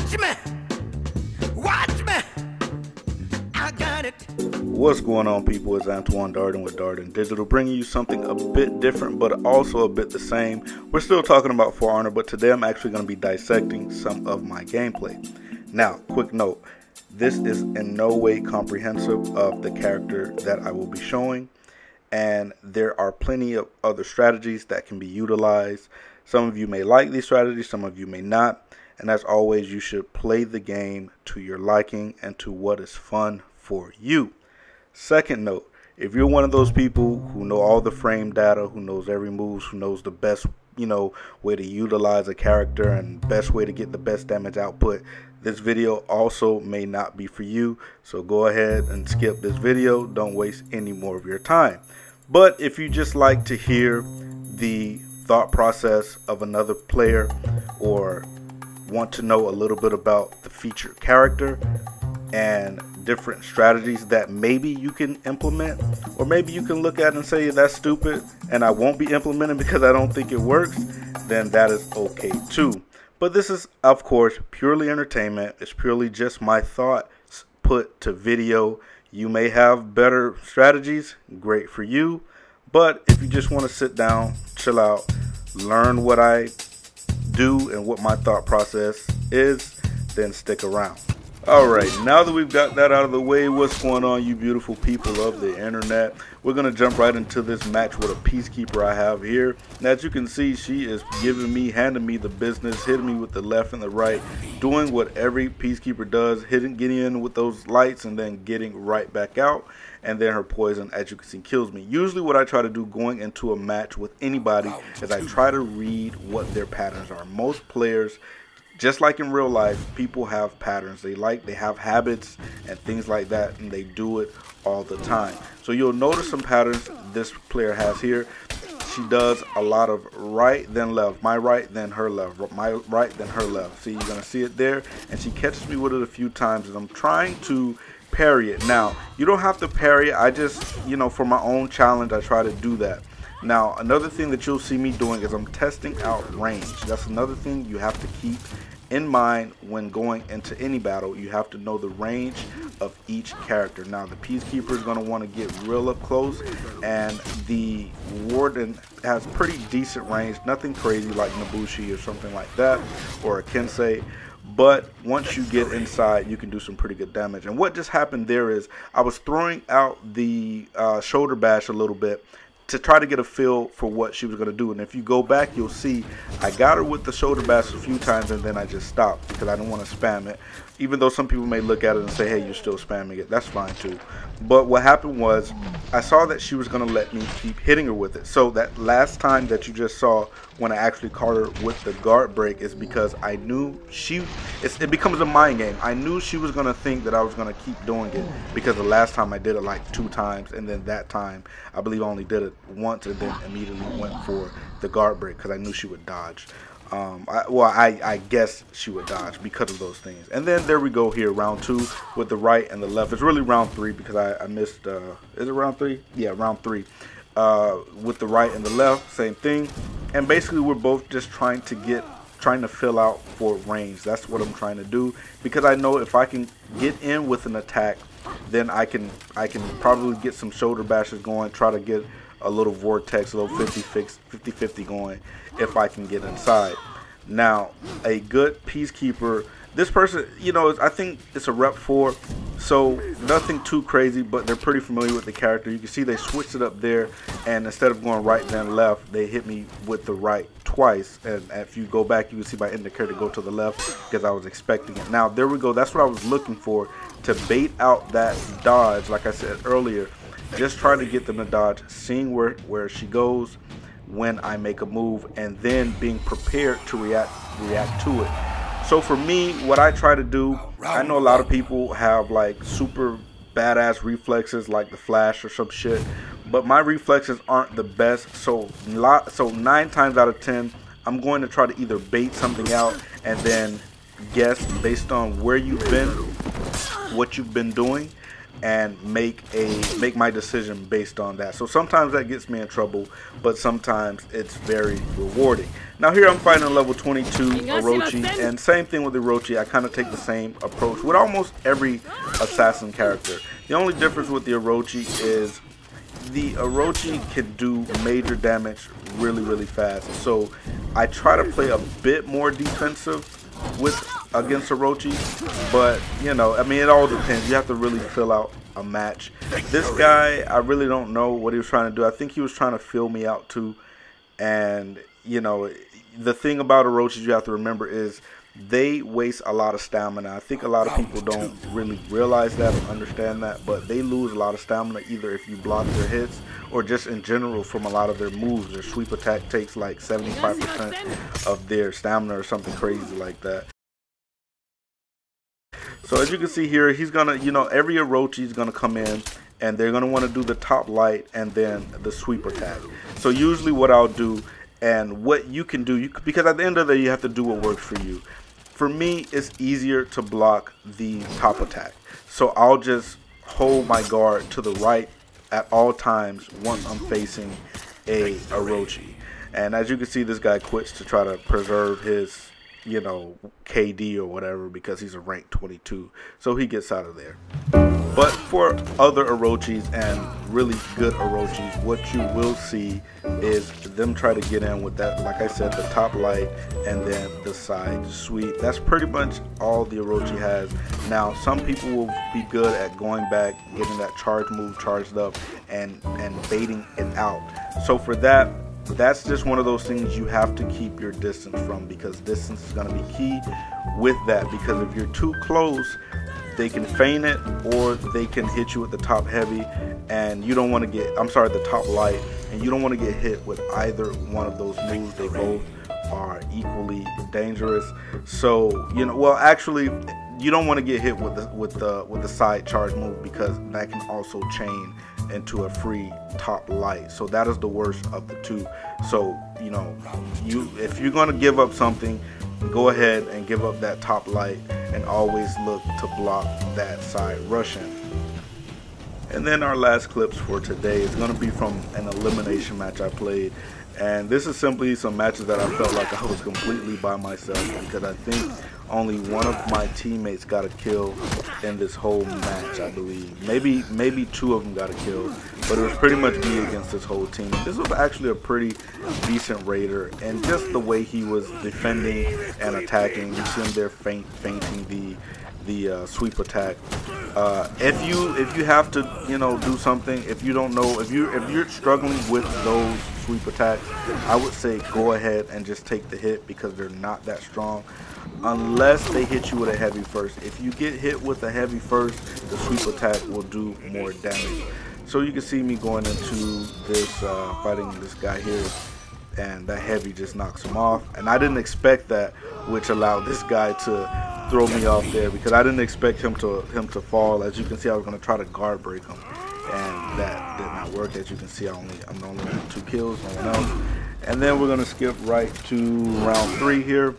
Watch me. Watch me. I got it. What's going on, people? It's Antoine Darden with Darden Digital, bringing you something a bit different but also a bit the same. We're still talking about For Honor, but today I'm actually going to be dissecting some of my gameplay. Now, quick note, this is in no way comprehensive of the character that I will be showing, and there are plenty of other strategies that can be utilized. Some of you may like these strategies, some of you may not, and as always, you should play the game to your liking and to what is fun for you. Second note, if you're one of those people who know all the frame data, who knows every move, who knows the best, way to utilize a character and best way to get the best damage output, this video also may not be for you. So go ahead and skip this video. Don't waste any more of your time. But if you just like to hear the thought process of another player, or want to know a little bit about the featured character and different strategies that maybe you can implement, or maybe you can look at and say that's stupid and I won't be implementing because I don't think it works, then that is okay too. But this is, of course, purely entertainment. It's purely just my thoughts put to video. You may have better strategies, great for you, but if you just want to sit down, chill out, learn what I do and what my thought process is, then stick around. Alright, now that we've got that out of the way, what's going on, you beautiful people of the internet? We're going to jump right into this match with a peacekeeper I have here. Now, as you can see, she is handing me the business, hitting me with the left and the right, doing what every peacekeeper does, getting in with those lights and then getting right back out. And then her poison, as you can see, kills me. Usually what I try to do going into a match with anybody is I try to read what their patterns are. Most players, just like in real life, people have patterns. They have habits and things like that, and they do it all the time. So you'll notice some patterns this player has here. She does a lot of right then left, my right then her left, my right then her left. See, you're gonna see it there, and she catches me with it a few times, and I'm trying to parry it. Now, you don't have to parry it. I just, for my own challenge, I try to do that. Now, another thing that you'll see me doing is I'm testing out range. That's another thing you have to keep in mind when going into any battle. You have to know the range of each character. Now, the peacekeeper is going to want to get real up close, and the warden has pretty decent range. Nothing crazy like Nabushi or something like that, or a Kensei. But once you get inside, you can do some pretty good damage. And what just happened there is I was throwing out the shoulder bash a little bit to try to get a feel for what she was going to do. And if you go back, you'll see I got her with the shoulder bash a few times, and then I just stopped because I didn't want to spam it. Even though some people may look at it and say, hey, you're still spamming it. That's fine too. But what happened was I saw that she was going to let me keep hitting her with it. So that last time that you just saw when I actually caught her with the guard break is because I knew it becomes a mind game. I knew she was going to think that I was going to keep doing it, because the last time I did it like 2 times, and then that time I believe I only did it once, and then immediately went for the guard break because I knew she would dodge. I guess she would dodge because of those things. And then there we go here, round 2 with the right and the left. It's really round 3 because I missed, is it round 3? Yeah, round 3. With the right and the left, same thing. And basically we're both just trying to fill out for range. That's what I'm trying to do, because I know if I can get in with an attack, then I can probably get some shoulder bashes going, try to get a little vortex, a little 50-50 going if I can get inside. Now, a good peacekeeper, this person, I think it's a rep 4, so nothing too crazy, but they're pretty familiar with the character. You can see they switched it up there, and instead of going right then left, they hit me with the right twice. And if you go back, you can see my indicator go to the left because I was expecting it. Now, there we go. That's what I was looking for, to bait out that dodge. Like I said earlier, just trying to get them to dodge, seeing where she goes when I make a move, and then being prepared to react to it. So for me, what I try to do, I know a lot of people have like super badass reflexes like the Flash or some shit, but my reflexes aren't the best. So 9 times out of 10, I'm going to try to either bait something out and then guess based on where you've been, what you've been doing, and make my decision based on that. So sometimes that gets me in trouble, but sometimes it's very rewarding. Now here I'm fighting a level 22 Orochi, and same thing with the Orochi. I kind of take the same approach with almost every assassin character. The only difference with the Orochi is the Orochi can do major damage really fast. So I try to play a bit more defensive against Orochi, but you know, I mean, it all depends. You have to really fill out a match. This guy, I really don't know what he was trying to do. I think he was trying to fill me out too. And you know, the thing about Orochis you have to remember is they waste a lot of stamina. I think a lot of people don't really realize that or understand that, but they lose a lot of stamina either if you block their hits or just in general from a lot of their moves. Their sweep attack takes like 75% of their stamina or something crazy like that. So as you can see here, he's gonna, you know, every Orochi is gonna come in and they're gonna want to do the top light and then the sweep attack. So usually what I'll do, and what you can do, because at the end of the day you have to do what works for you. For me, it's easier to block the top attack. So I'll just hold my guard to the right at all times once I'm facing a Orochi. And as you can see, this guy quits to try to preserve his, you know, KD or whatever, because he's a rank 22. So he gets out of there. But for other Orochis and really good Orochis, what you will see is them try to get in with that, like I said, the top light and then the side sweep. That's pretty much all the Orochi has. Now, some people will be good at going back, getting that charge move charged up and baiting it out. So for that, that's just one of those things you have to keep your distance from, because distance is going to be key with that, because if you're too close, they can feign it or they can hit you with the top heavy, and you don't want to get, I'm sorry, the top light, and you don't want to get hit with either one of those moves. They both are equally dangerous. So, you know, well, actually, you don't want to get hit with the side charge move, because that can also chain into a free top light. So that is the worst of the two. So, you know, if you're going to give up something, go ahead and give up that top light and always look to block that side Russian. And then our last clips for today is going to be from an elimination match I played. And this is simply some matches that I felt like I was completely by myself, because I think only one of my teammates got a kill in this whole match, I believe. Maybe two of them got a kill, but it was pretty much me against this whole team. This was actually a pretty decent raider, and just the way he was defending and attacking, you see him there feinting the sweep attack. If you have to, you know, do something, if you don't know, if you're struggling with those sweep attacks, I would say go ahead and just take the hit, because they're not that strong unless they hit you with a heavy first. If you get hit with a heavy first, the sweep attack will do more damage. So you can see me going into this fighting this guy here, and that heavy just knocks him off, and I didn't expect that, which allowed this guy to throw me off there, because I didn't expect him to fall. As you can see, I was going to try to guard break him, and that did not work. As you can see, I'm the only one with 2 kills, no one else. And then we're going to skip right to round 3 here.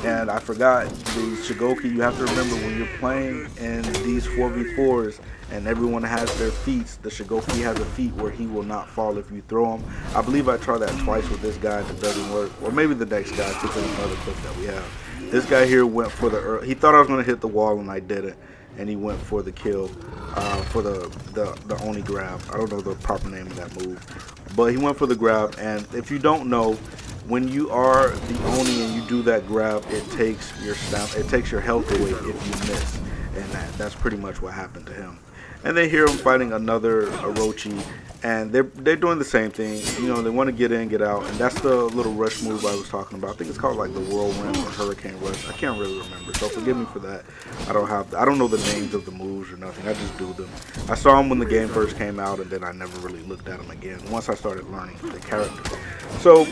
And I forgot the Shigoki. You have to remember, when you're playing in these 4v4s and everyone has their feats, the Shigoki has a feat where he will not fall if you throw him. I believe I tried that twice with this guy and it doesn't work. Or maybe the next guy, because there's another clip that we have. This guy here went for the he thought I was going to hit the wall and I didn't. And he went for the kill, for the Oni grab. I don't know the proper name of that move. But he went for the grab, and if you don't know, when you are the Oni and you do that grab, it takes your health away if you miss, and that's pretty much what happened to him. And then here I'm fighting another Orochi, and they're doing the same thing. You know, they want to get in, get out, and that's the little rush move I was talking about. I think it's called like the whirlwind or hurricane rush. I can't really remember, so forgive me for that. I don't know the names of the moves or nothing. I just do them. I saw them when the game first came out, and then I never really looked at them again once I started learning the character. So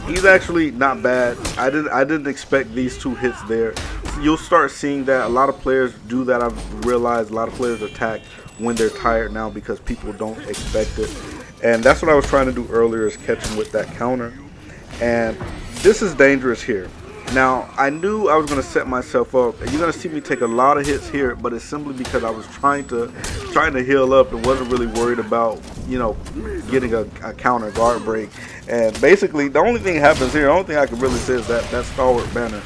he's actually not bad. I didn't expect these 2 hits there. You'll start seeing that a lot of players do that. I've realized a lot of players attack when they're tired now, because people don't expect it. And that's what I was trying to do earlier, is catch him with that counter. And this is dangerous here. Now, I knew I was going to set myself up, and you're going to see me take a lot of hits here, but it's simply because I was trying to heal up and wasn't really worried about, you know, getting a counter guard break. And basically, the only thing happens here, the only thing I can really say is that Stalwart Banner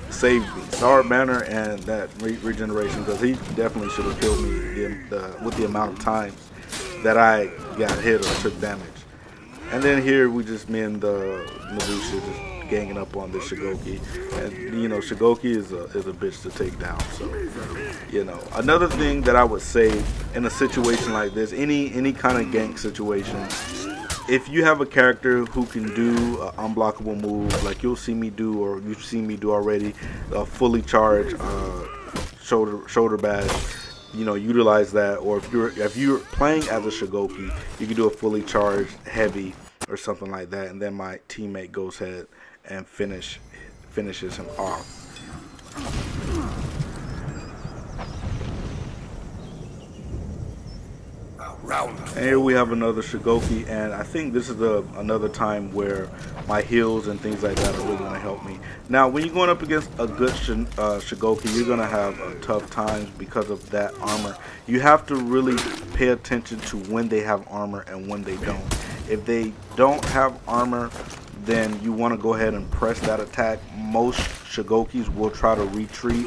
saved me. Stalwart Banner and that regeneration, because he definitely should have killed me with the amount of times that I got hit or took damage. And then here we just me and the Medusa just ganging up on this Shigoki, and you know, Shigoki is a bitch to take down. So, you know, another thing that I would say in a situation like this, any kind of gank situation, if you have a character who can do an unblockable move, like you'll see me do, or you've seen me do already, a fully charged shoulder bash, you know, utilize that. Or if you're playing as a Shigoki, you can do a fully charged heavy or something like that, and then my teammate goes ahead and finishes him off. And here we have another Shigoki, and I think this is another time where my heals and things like that are really going to help me. Now, when you're going up against a good Shigoki, you're going to have tough times because of that armor. You have to really pay attention to when they have armor and when they don't. If they don't have armor, then you want to go ahead and press that attack. Most Shigokis will try to retreat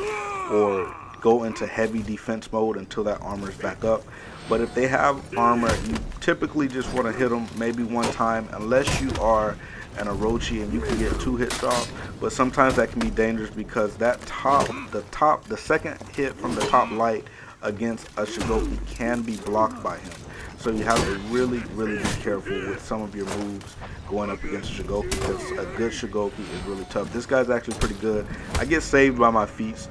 or go into heavy defense mode until that armor is back up. But if they have armor, you typically just want to hit them maybe one time, unless you are an Orochi and you can get 2 hits off. But sometimes that can be dangerous because that the second hit from the top light against a Shigoki can be blocked by him. So you have to really be careful with some of your moves going up against a Shigoki, because a good Shigoki is really tough. This guy's actually pretty good. I get saved by my feats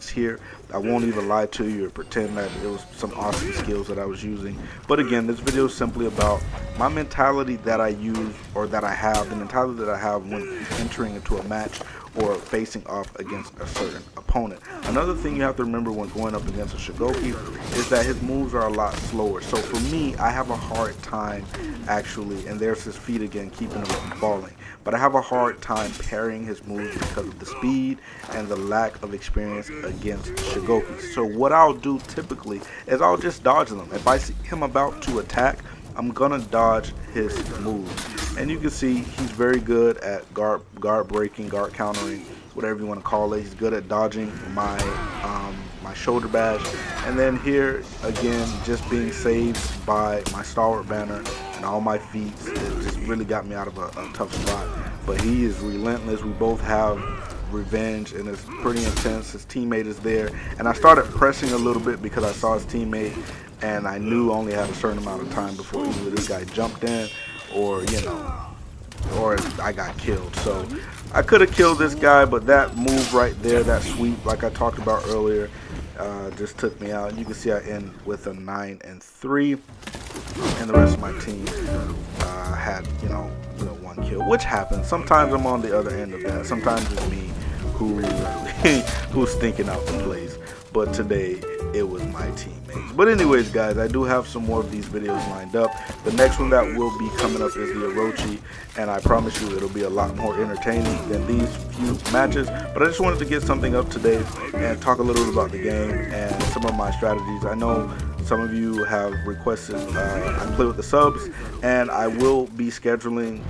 here. I won't even lie to you or pretend that it was some awesome skills that I was using. But again, this video is simply about my mentality that I use, or that I have, the mentality that I have when entering into a match or facing off against a certain opponent. Another thing you have to remember when going up against a Shigoki is that his moves are a lot slower. So for me, I have a hard time actually, and there's his feet again, keeping him from falling. But I have a hard time parrying his moves because of the speed and the lack of experience against Shigoki. So what I'll do typically is I'll just dodge them. If I see him about to attack, I'm gonna dodge his move. And you can see he's very good at guard breaking, guard countering, whatever you want to call it. He's good at dodging my my shoulder bash. And then here again, just being saved by my Stalwart Banner and all my feats, it just really got me out of a tough spot. But he is relentless. We both have revenge, and it's pretty intense. His teammate is there, and I started pressing a little bit because I saw his teammate, and I knew I only had a certain amount of time before either this guy jumped in, or you know, or I got killed. So I could have killed this guy, but that move right there, that sweep, like I talked about earlier, just took me out. You can see I end with a 9-3, and the rest of my team had you know 1 kill, which happens. Sometimes I'm on the other end of that. Sometimes it's me who's stinking out the place. But today it was my teammates. But anyways, guys, I do have some more of these videos lined up. The next one that will be coming up is the Orochi, and I promise you it'll be a lot more entertaining than these few matches. But I just wanted to get something up today and talk a little bit about the game and some of my strategies. I know some of you have requested I play with the subs, and I will be scheduling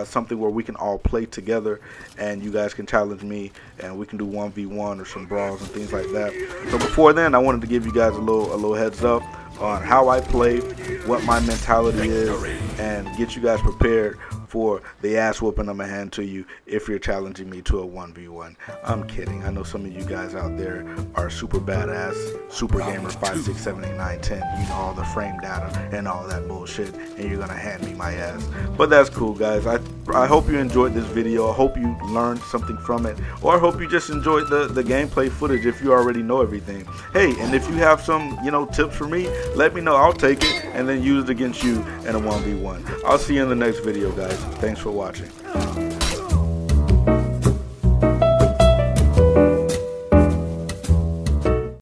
something where we can all play together, and you guys can challenge me, and we can do 1v1 or some brawls and things like that. So before then, I wanted to give you guys a little heads up on how I play, what my mentality is, and get you guys prepared for the ass whooping I'm gonna hand to you if you're challenging me to a 1v1. I'm kidding. I know some of you guys out there are super badass, super gamer 5, 6, 7, 8, 9, 10. You know all the frame data and all that bullshit, and you're gonna hand me my ass. But that's cool, guys. I hope you enjoyed this video. I hope you learned something from it, or I hope you just enjoyed the gameplay footage if you already know everything. Hey, and if you have some tips for me, let me know. I'll take it and then use it against you in a 1v1. I'll see you in the next video, guys. Thanks for watching.